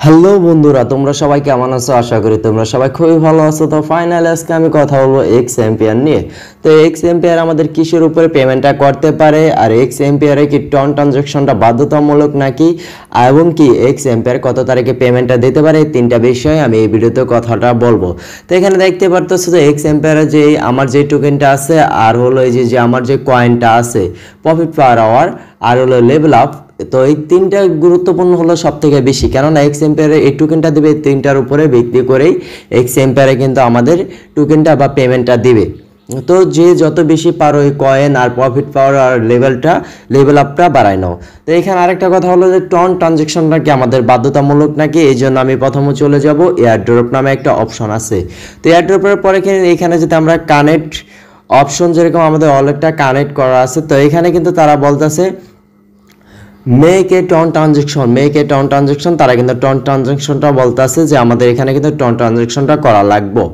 Hello বন্ধুরা, তোমরা সবাই কেমন আছো? আশা করি তোমরা সবাই খুবই ভালো আছো। তো ফাইনালি আজকে আমি কথা বলবো এক্স এম্পিয়ার নিয়ে। তো এক্স এম্পিয়ার আমাদের কিসের উপরে পেমেন্টটা করতে পারে, আর এক্স এম্পিয়ারে কি ট্রানজাকশনটা বাধ্যতামূলক নাকি, এবং কি এক্স এম্পিয়ার কত তারিখে পেমেন্টটা দিতে পারে, এই তিনটা বিষয় আমি এই ভিডিওতে কথাটা বলবো। তো এখানে দেখতে পারতেছো যে এক্স এম্পিয়ারে যে আমার যে টোকেনটা আছে, আর হলো এই যে আমার যে কয়েনটা আছে প্রফিট পার আওয়ার, আর হলো লেভেল আপ। তো এই তিনটা গুরুত্বপূর্ণ হলো সব থেকে বেশি, কারণ এক্স এম্পিয়ারে এই টোকেনটা দেবে তিনটার উপরে ভিত্তি করেই এক্স এম্পিয়ারে কিন্তু আমাদের টোকেনটা বা পেমেন্টটা দিবে। তো যে যত বেশি পারো এই কয়েন আর প্রফিট পাওয়ার আর লেভেল আপটা বাড়ায় নাও। তো এখানে আরেকটা কথা হলো যে ট্রানজাকশনটা কি আমাদের বাধ্যতামূলক নাকি, এই জন্য আমি প্রথমে চলে যাব এয়ারড্রপ নামে একটা অপশন আছে। তো এয়ারড্রপের পরে এখানে যদি আমরা কানেক্ট অপশন, যেরকম আমাদের ওয়ালেটটা কানেক্ট করা আছে, তো এখানে কিন্তু তারা বলতেছে মেক এ ট্রানজাকশন। তারা কিন্তু ট্রানজাকশনটা বলতেছে যে আমাদের এখানে কিন্তু ট্রানজাকশনটা করা লাগবে।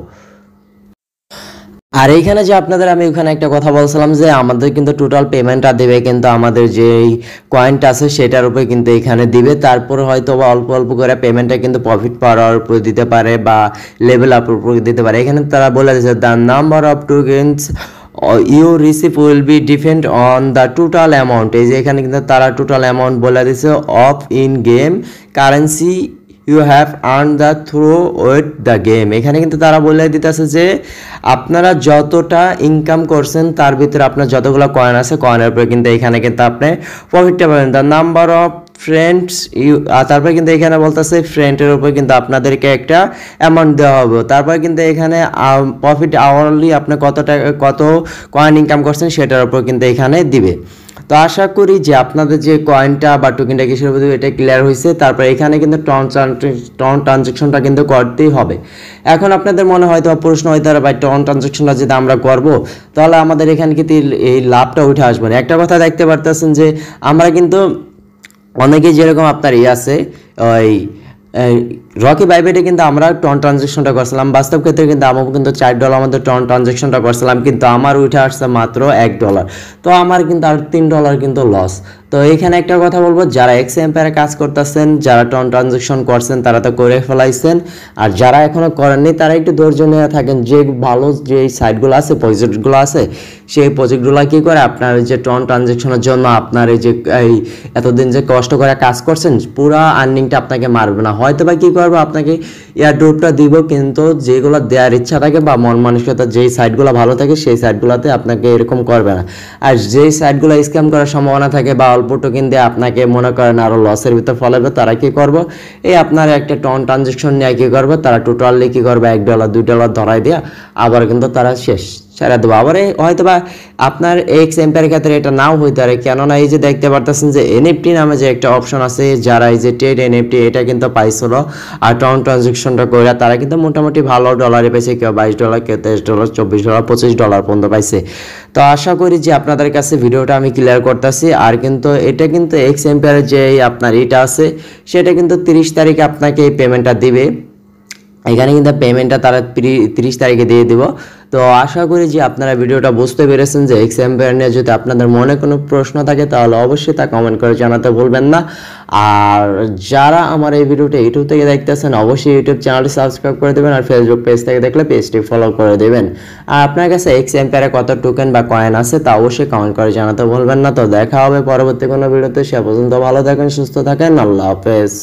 আর এইখানে যে আপনাদের আমি ওখানে একটা কথা বলছিলাম যে আমাদের কিন্তু টোটাল পেমেন্টটা দেবে কিন্তু আমাদের যে কয়েনটা আছে সেটার উপরে কিন্তু এখানে দিবে। তারপর হয়তো বা অল্প অল্প করে পেমেন্টটা কিন্তু প্রফিট পাওয়ার উপরে দিতে পারে বা লেভেল আপের উপরে দিতে পারে। এখানে তারা বলে দিয়েছে the number of tokens you receive will be depend on the total amount. এই যে এখানে কিন্তু তারা টোটাল অ্যামাউন্ট বলে দিছে of in game currency you have earn the through with the game. এখানে কিন্তু তারা বলে দিতেছে যে আপনারা যতটা ইনকাম করছেন তার ভিতরে আপনার যতগুলো কয়েন আছে কয়েনের উপরে কিন্তু এখানে কিন্তু আপনি প্রফিটটা পাবেন। The number of friends you, তারপরে কিন্তু এখানে বলতেছে ফ্রেন্ডের উপর কিন্তু আপনাদেরকে একটা অ্যামাউন্ট দেওয়া হবে। তারপরে কিন্তু এখানে প্রফিট আওয়ারলি আপনি কত কয়েন ইনকাম করছেন সেটার উপর কিন্তু এখানে দিবে। তো আশা করি যে আপনাদের যে কয়েনটা বা টোকেনটা কিসের উপর এটা ক্লিয়ার হয়েছে। তারপরে এখানে কিন্তু ট্রানজাকশনটা কিন্তু করতেই হবে। এখন আপনাদের মনে হয়তো প্রশ্ন হয়তো বা ট্রানজাকশনটা যদি আমরা করব তাহলে আমাদের এখানে কিন্তু এই লাভটা উঠে আসবে না। একটা কথা দেখতে পারতেছেন যে আমরা কিন্তু অনেকে যেরকম আপনার আছে ওই রকি বাইবেটে কিন্তু আমরা ট্রানজাকশনটা করছিলাম, বাস্তব ক্ষেত্রে কিন্তু আমার কিন্তু $4 আমাদের ট্রানজাকশনটা করছিলাম, কিন্তু আমার উঠে আসছে মাত্র $1। তো আমার কিন্তু আর $3 কিন্তু লস। তো এখানে একটা কথা বলবো, যারা এক্স এম্পায়ারে কাজ করতেছেন, যারা ট্রানজাকশন করছেন তারা তো করে ফেলাইছেন, আর যারা এখনো করেননি তারা একটু ধৈর্য নিয়ে থাকেন। যে ভালো যে সাইটগুলো আছে, প্রজেক্টগুলো আছে, সেই প্রজেক্টগুলো কী করে আপনার যে ট্রানজাকশনের জন্য আপনার এই যে এতদিন যে কষ্ট করে কাজ করছেন পুরা আর্নিংটা আপনাকে মারবে না। হয়তো বা কী করবো, আপনাকে এয়ারড্রপটা দিব, কিন্তু যেগুলো দেওয়ার ইচ্ছা থাকে বা মন মানসিকতা যেই সাইটগুলো ভালো থাকে সেই সাইটগুলোতে আপনাকে এরকম করবে না। আর যেই সাইটগুলো স্ক্যাম করার সম্ভাবনা থাকে বা অল্প টোকেন দিয়ে আপনাকে মনে করেন আরও লসের ভিতর ফলাবে, তারা কী করবো, এই আপনার একটা ট্রানজাকশন নিয়ে কী করবো, তারা টোটালি কী করবে $1 $2 ধরাই দেওয়া আবার কিন্তু তারা শেষ ছেড়ে দেবো। আবার হয়তো বা আপনার এক্স এম্পায়ারের ক্ষেত্রে এটা নাও হইতে পারে, কেননা এই যে দেখতে পারতেছেন যে এনএফটি নামে যে একটা অপশন আছে, যারা এই যে ট্রেড এনএফটি এটা কিন্তু পাইছিল আর ট্রানজাকশনটা করে তারা কিন্তু মোটামুটি ভালো ডলারে পাইছে, কেউ $22, কেউ $23, $24, $25 পর্যন্ত পাইছে। তো আশা করি যে আপনাদের কাছে ভিডিওটা আমি ক্লিয়ার করতেছি। আর কিন্তু এটা কিন্তু এক্স এম্পায়ারের যে আপনার এটা আছে সেটা কিন্তু 30 তারিখে আপনাকে এই পেমেন্টটা দিবে। এখানে কিন্তু পেমেন্টটা তারা 30 তারিখে দিয়ে দিব। তো আশা করি যে আপনারা ভিডিওটা বুঝতে পেরেছেন যে এক্স এম্পায়ার নিয়ে যদি আপনাদের মনে কোনো প্রশ্ন থাকে তাহলে অবশ্যই তা কমেন্ট করে জানাতে ভুলবেন না। আর যারা আমার এই ভিডিওটা ইউটিউব থেকে দেখতেছেন অবশ্যই ইউটিউব চ্যানেলটি সাবস্ক্রাইব করে দেবেন, আর ফেসবুক পেজ থেকে দেখলে পেজটি ফলো করে দেবেন। আর আপনার কাছে এক্স এম্পায়ারে কত টোকেন বা কয়েন আছে তা অবশ্যই কমেন্ট করে জানাতে ভুলবেন না। তো দেখা হবে পরবর্তী কোনো ভিডিওতে, সে পর্যন্ত ভালো থাকেন, সুস্থ থাকেন, আল্লাহ হাফেজ।